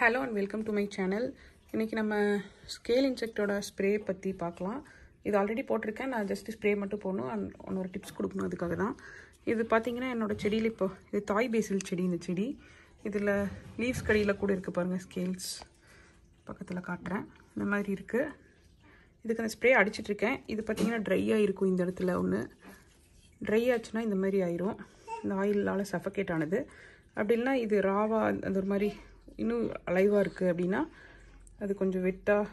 Hello and welcome to my channel. இன்னைக்கு நம்ம scale இன்செக்டோட spray பற்றி பார்க்கலாம். இது ஆல்ரெடி போட்டிருக்கேன், நான் ஜஸ்ட் ஸ்ப்ரே மட்டும் போடணும். ஒரு டிப்ஸ் கொடுக்கணும், அதுக்காக தான். இது பார்த்தீங்கன்னா என்னோட செடியில் இப்போ இது தாய் பேசில் செடி. இந்த செடி இதில் லீவ்ஸ் கடியில் கூட இருக்குது பாருங்கள். ஸ்கேல்ஸ் பக்கத்தில் காட்டுறேன், இந்த மாதிரி இருக்குது. இதுக்கு அந்த ஸ்ப்ரே அடிச்சிட்ருக்கேன். இது பார்த்தீங்கன்னா ட்ரையாக இருக்கும். இந்த இடத்துல ஒன்று ட்ரை ஆச்சுன்னா இந்த மாதிரி ஆயிரும். இந்த ஆயிலால் சஃபகேட் ஆனது. அப்படி இல்லைனா இது ராவாக அந்த ஒரு மாதிரி இன்னும் அலைவாக இருக்குது அப்படின்னா அது கொஞ்சம் வெட்டாக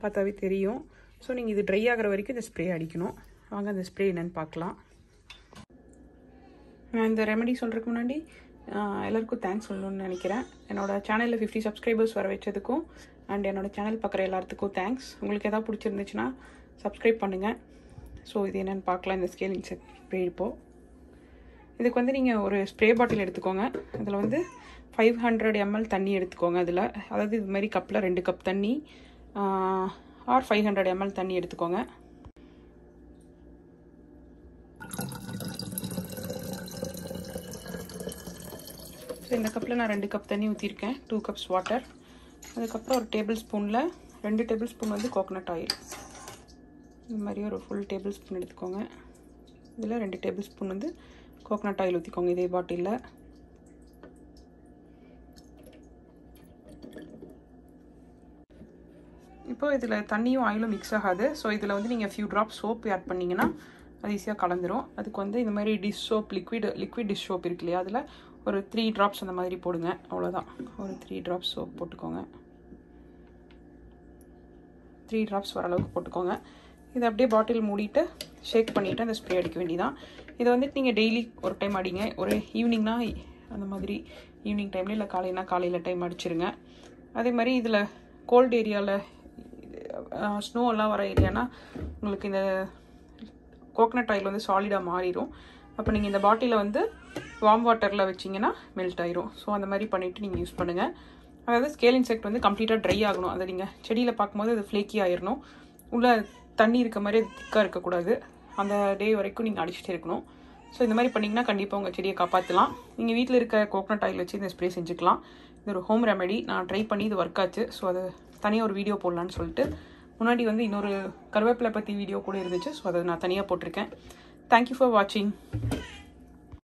பார்த்தாவே தெரியும். ஸோ நீங்கள் இது ட்ரை ஆகிற வரைக்கும் இந்த ஸ்ப்ரே அடிக்கணும். வாங்க அந்த ஸ்ப்ரே என்னென்னு பார்க்கலாம். நான் இந்த ரெமெடி சொல்கிறதுக்கு முன்னாடி எல்லாருக்கும் தேங்க்ஸ் சொல்லணும்னு நினைக்கிறேன். என்னோடய சேனலில் 50 சப்ஸ்கிரைபர்ஸ் வர வச்சதுக்கும் அண்ட் என்னோடய சேனல் பார்க்குற எல்லாத்துக்கும் தேங்க்ஸ். உங்களுக்கு எதாவது பிடிச்சிருந்துச்சுன்னா சப்ஸ்கிரைப் பண்ணுங்கள். ஸோ இது என்னென்னு பார்க்கலாம். இந்த ஸ்கேல் இன்செக்ட் ஸ்ப்ரே இப்போது இதுக்கு வந்து நீங்கள் ஒரு ஸ்ப்ரே பாட்டில் எடுத்துக்கோங்க. அதில் வந்து 500 ml தண்ணி எடுத்துக்கோங்க. அதில் அதாவது இது மாதிரி கப்பில் 2 கப் தண்ணி ஆர் 500 ml தண்ணி எடுத்துக்கோங்க. ஸோ இந்த கப்பில் நான் 2 கப் தண்ணி ஊற்றிருக்கேன், 2 கப்ஸ் வாட்டர். அதுக்கப்புறம் ஒரு டேபிள் ஸ்பூனில் 2 டேபிள் ஸ்பூன் வந்து கோகோனட் ஆயில். இந்த மாதிரி ஒரு ஃபுல் டேபிள் ஸ்பூன் எடுத்துக்கோங்க. இதில் 2 டேபிள் ஸ்பூன் வந்து கோகோனட் ஆயில் ஊற்றிக்கோங்க இதே பாட்டிலில். இப்போ இதில் தண்ணியும் ஆயிலும் மிக்ஸ் ஆகாது. ஸோ இதில் வந்து நீங்கள் ஃபியூ ட்ராப்ஸ் சோப் ஆட் பண்ணிங்கன்னா அது ஈஸியாக கலந்துரும். அதுக்கு வந்து இந்த மாதிரி dish soap liquid dish soap இருக்கு இல்லையா, அதில் ஒரு 3 ட்ராப்ஸ் அந்த மாதிரி போடுங்க. அவ்வளோதான், ஒரு 3 ட்ராப்ஸ் சோப் போட்டுக்கோங்க. 3 ட்ராப்ஸ் வர அளவுக்கு போட்டுக்கோங்க. இதை அப்படியே பாட்டில் மூடிட்டு ஷேக் பண்ணிவிட்டு அந்த ஸ்ப்ரே அடிக்க வேண்டியதான். இதை வந்துட்டு நீங்கள் டெய்லி ஒரு டைம் அடிங்க. ஒரு ஈவினிங்னா அந்த மாதிரி ஈவினிங் டைமில் இல்லை காலையினா காலையில் டைம் அடிச்சிருங்க. அதே மாதிரி இதில் கோல்டு ஏரியாவில் ஸ்னோவெல்லாம் வர ஏரியானா உங்களுக்கு இந்த கோகனட் ஆயில் வந்து சாலிடாக மாறிடும். அப்போ நீங்கள் இந்த பாட்டிலை வந்து வார்ம் வாட்டரில் வச்சிங்கன்னா மெல்ட் ஆயிரும். ஸோ அந்த மாதிரி பண்ணிவிட்டு நீங்கள் யூஸ் பண்ணுங்கள். அதாவது ஸ்கேல் இன்செக்ட் வந்து கம்ப்ளீட்டாக ட்ரை ஆகணும். அதை நீங்கள் செடியில் பார்க்கும்போது அது ஃப்ளேக்கி ஆயிடணும். உள்ளே தண்ணி இருக்க மாதிரி அது திக்காக இருக்கக்கூடாது. அந்த டே வரைக்கும் நீங்கள் அடிச்சுட்டே இருக்கணும். ஸோ இந்த மாதிரி பண்ணிங்கன்னா கண்டிப்பாக உங்கள் செடியை காப்பாற்றலாம். நீங்கள் வீட்டில் இருக்க கோகனட் ஆயில் வச்சு இந்த ஸ்ப்ரே செஞ்சுக்கலாம். இது ஒரு ஹோம் ரெமெடி. நான் ட்ரை பண்ணி இது ஒர்க் ஆச்சு. ஸோ அது தனியாக ஒரு வீடியோ போடலான்னு சொல்லிட்டு முன்னாடி வந்து இன்னொரு கருவேப்பிலை பற்றி வீடியோ கூட இருந்துச்சு. ஸோ அதை நான் தனியாக போட்டிருக்கேன். தேங்க்யூ ஃபார் வாட்சிங்.